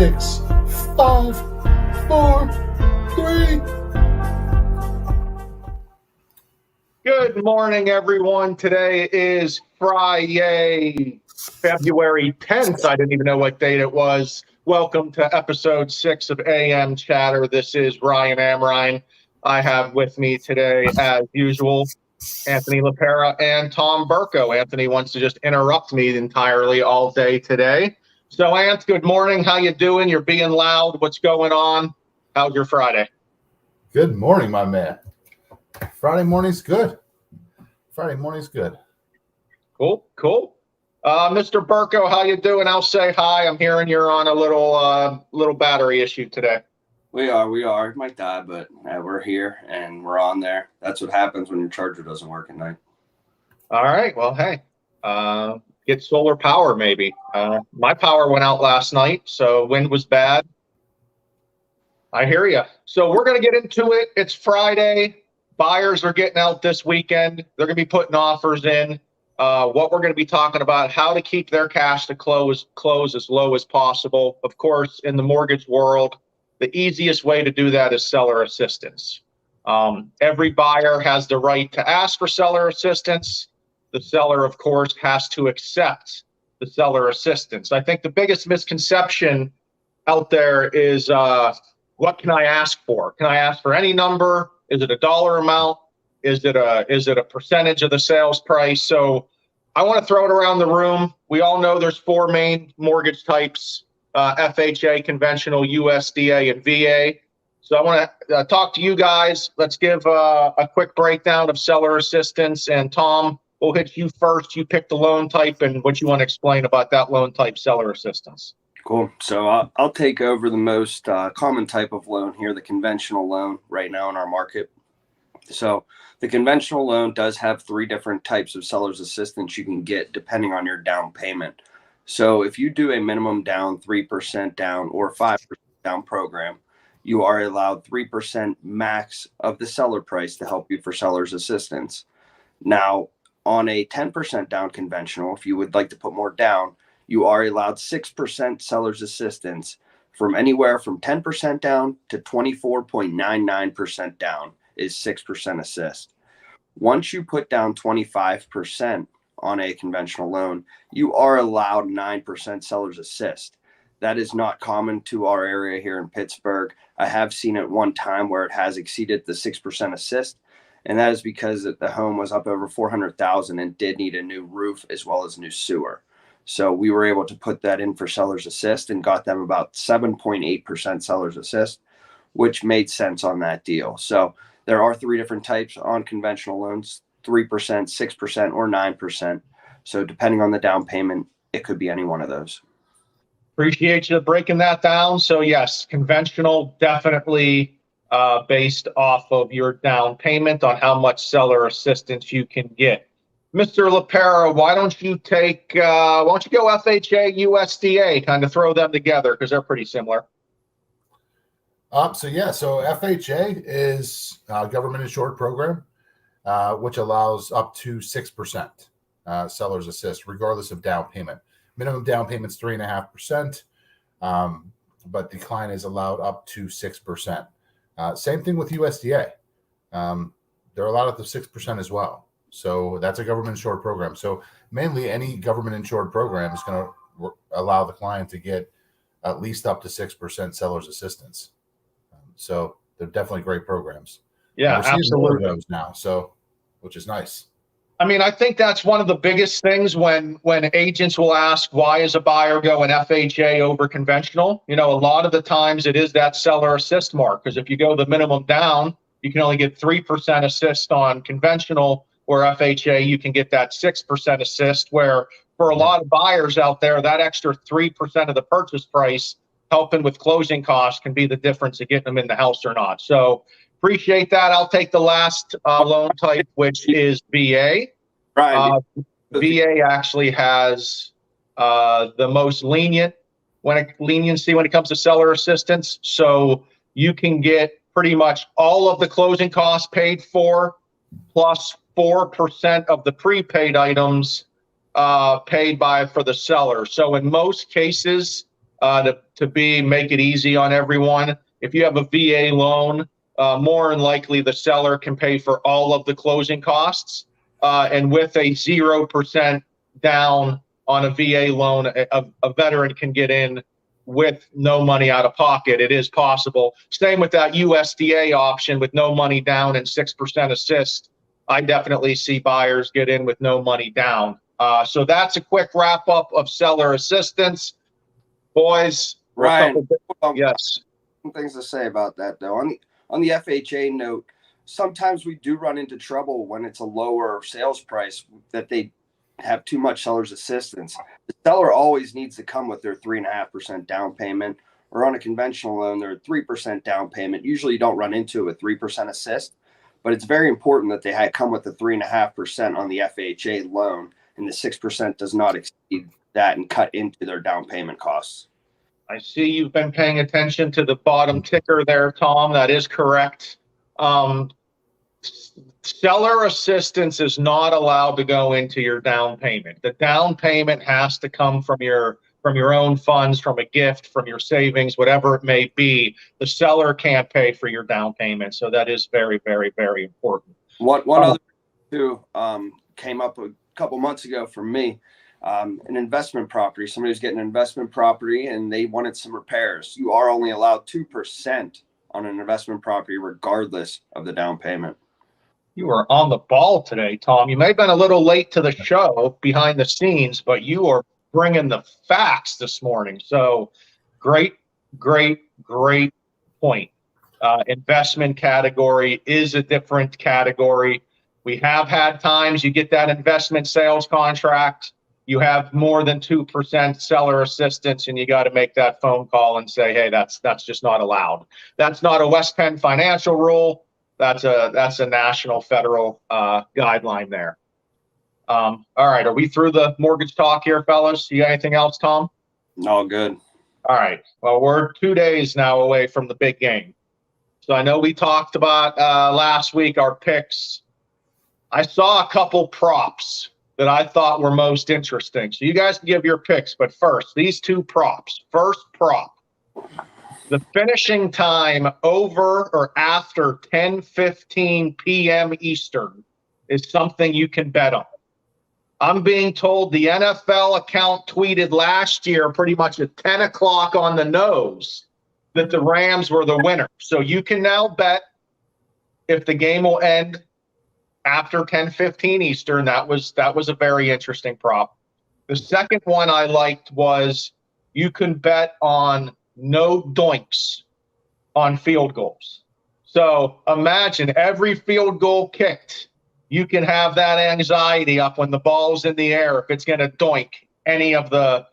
6, 5, 4, 3. Good morning, everyone. Today is Friday, February 10th. I didn't even know what date it was. Welcome to episode 6 of AM Chatter. This is Ryan Amrine. I have with me today, as usual, Anthony LaPera and Tom Burko. Anthony wants to just interrupt me entirely all day today. So, Ant, good morning. How you doing? You're being loud. What's going on? How's your Friday? Good morning, my man. Friday morning's good. Cool. Mr. Burko, how you doing? I'll say hi. I'm hearing you're on a little battery issue today. We are. It might die, but we're here and we're on there. That's what happens when your charger doesn't work at night. All right. Well, hey, get solar power maybe. My power went out last night, so wind was bad. I hear you. So we're going to get into it. It's Friday. Buyers are getting out this weekend. They're going to be putting offers in. What we're going to be talking about, how to keep their cash to close as low as possible. Of course, in the mortgage world, the easiest way to do that is seller assistance. Every buyer has the right to ask for seller assistance. The seller, of course, has to accept the seller assistance. I think the biggest misconception out there is, what can I ask for? Can I ask for any number? Is it a dollar amount? Is it a percentage of the sales price? So I want to throw it around the room. We all know there's 4 main mortgage types, FHA, conventional, USDA, and VA. So I want to talk to you guys. Let's give a quick breakdown of seller assistance. And Tom, we'll hit you first. You pick the loan type and what you want to explain about that loan type seller assistance. Cool. So I'll take over the most common type of loan here, the conventional loan right now in our market. So the conventional loan does have 3 different types of seller's assistance you can get depending on your down payment. So if you do a minimum down, 3% down, or 5% down program, you are allowed 3% max of the seller price to help you for seller's assistance. Now, on a 10% down conventional, if you would like to put more down, you are allowed 6% seller's assistance from anywhere from 10% down to 24.99% down is 6% assist. Once you put down 25% on a conventional loan, you are allowed 9% seller's assist. That is not common to our area here in Pittsburgh. I have seen it one time where it has exceeded the 6% assist, and that is because the home was up over $400,000 and did need a new roof as well as new sewer. So we were able to put that in for seller's assist and got them about 7.8% seller's assist, which made sense on that deal. So there are 3 different types on conventional loans, 3%, 6%, or 9%. So depending on the down payment, it could be any one of those. Appreciate you breaking that down. So yes, conventional definitely based off of your down payment on how much seller assistance you can get. Mr. LaPera, why don't you go FHA, USDA, kind of throw them together because they're pretty similar. So FHA is a government insured program, which allows up to 6% seller's assist, regardless of down payment. Minimum down payment's 3.5%, but decline is allowed up to 6%. Same thing with USDA. They're allowed up to 6% as well. So that's a government insured program. So mainly any government insured program is going to allow the client to get at least up to 6% seller's assistance. So they're definitely great programs. Yeah, absolutely. Those now, so which is nice. I mean, I think that's one of the biggest things when agents will ask, why is a buyer going FHA over conventional? You know, a lot of the times it is that seller assist mark, because if you go the minimum down, you can only get 3% assist on conventional, or FHA, you can get that 6% assist, where for a lot of buyers out there, that extra 3% of the purchase price helping with closing costs can be the difference of getting them in the house or not. So appreciate that. I'll take the last loan type, which is VA. Right. VA actually has the most leniency when it comes to seller assistance. So you can get pretty much all of the closing costs paid for, plus 4% of the prepaid items paid for the seller. So in most cases, to make it easy on everyone. If you have a VA loan, more than likely the seller can pay for all of the closing costs. And with a 0% down on a VA loan, a veteran can get in with no money out of pocket. It is possible. Same with that USDA option with no money down and 6% assist. I definitely see buyers get in with no money down. So that's a quick wrap up of seller assistance. Boys, Ryan, yes. Some things to say about that though. On the FHA note, sometimes we do run into trouble when it's a lower sales price that they have too much seller's assistance. The seller always needs to come with their 3.5% down payment, or on a conventional loan, their 3% down payment. Usually you don't run into a 3% assist, but it's very important that they come with the 3.5% on the FHA loan, and the 6% does not exceed that and cut into their down payment costs. I see you've been paying attention to the bottom ticker there, Tom. That is correct. Seller assistance is not allowed to go into your down payment. The down payment has to come from your own funds, from a gift, from your savings, whatever it may be. The seller can't pay for your down payment. So that is very, very, very important. One other too came up a couple months ago for me. An investment property. Somebody was getting an investment property and they wanted some repairs. You are only allowed 2% on an investment property, regardless of the down payment. You are on the ball today, Tom. You may have been a little late to the show behind the scenes, but you are bringing the facts this morning. So great point. Investment category is a different category. We have had times you get that investment sales contract, you have more than 2% seller assistance, and you got to make that phone call and say, hey, that's just not allowed. That's not a West Penn financial rule. That's a national federal guideline there. All right, are we through the mortgage talk here, fellas? You got anything else, Tom? All good. All right. Well, we're 2 days now away from the big game. So I know we talked about last week our picks. I saw a couple props that I thought were most interesting. So you guys can give your picks, but first, these two props. First prop. The finishing time over or after 10:15 p.m. Eastern is something you can bet on. I'm being told the NFL account tweeted last year pretty much at 10 o'clock on the nose that the Rams were the winner. So you can now bet if the game will end after 10:15 Eastern. That was a very interesting prop. The second one I liked was you can bet on no doinks on field goals. So imagine every field goal kicked, you can have that anxiety up when the ball's in the air if it's going to doink any of the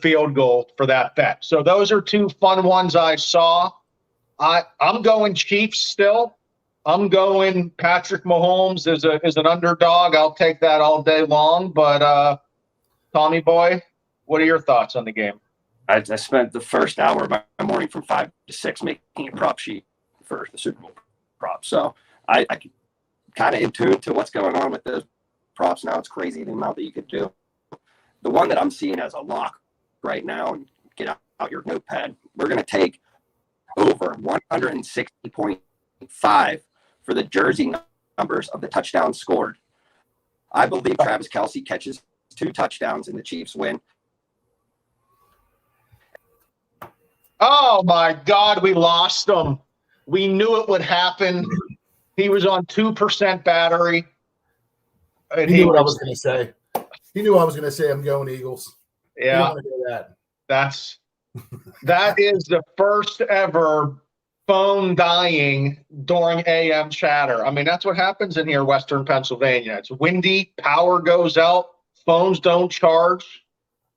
field goal for that bet. So those are two fun ones I saw. I'm going Chiefs still. I'm going Patrick Mahomes as an underdog. I'll take that all day long. But Tommy boy, what are your thoughts on the game? I spent the first hour of my morning from 5 to 6 making a prop sheet for the Super Bowl prop. So I kind of in tune to what's going on with those props now. It's crazy the amount that you could do. The one that I'm seeing as a lock right now, and get out your notepad, we're going to take over 160.5 for the jersey numbers of the touchdowns scored. I believe Travis Kelce catches 2 touchdowns and the Chiefs win. Oh, my God, we lost him. We knew it would happen. He was on 2% battery. He knew what I was going to say. He knew I was going to say I'm going Eagles. Yeah. That is the first ever phone dying during AM chatter. I mean, that's what happens in here, Western Pennsylvania. It's windy, power goes out, phones don't charge.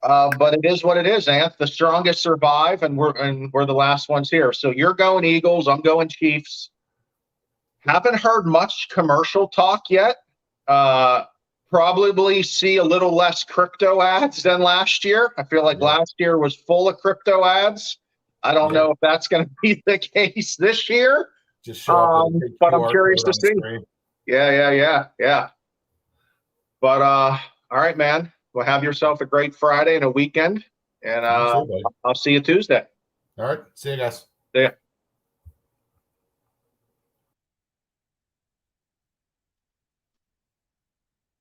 But it is what it is, Anth. The strongest survive, and we're the last ones here. So you're going Eagles. I'm going Chiefs. Haven't heard much commercial talk yet. Probably see a little less crypto ads than last year. I feel like last year was full of crypto ads. I don't know if that's going to be the case this year. Just show up with a big but I'm QR curious code to on the see. screen. Yeah. But all right, man. Well, have yourself a great Friday and a weekend, and Sounds good, buddy. I'll see you Tuesday. All right. See you guys. See ya.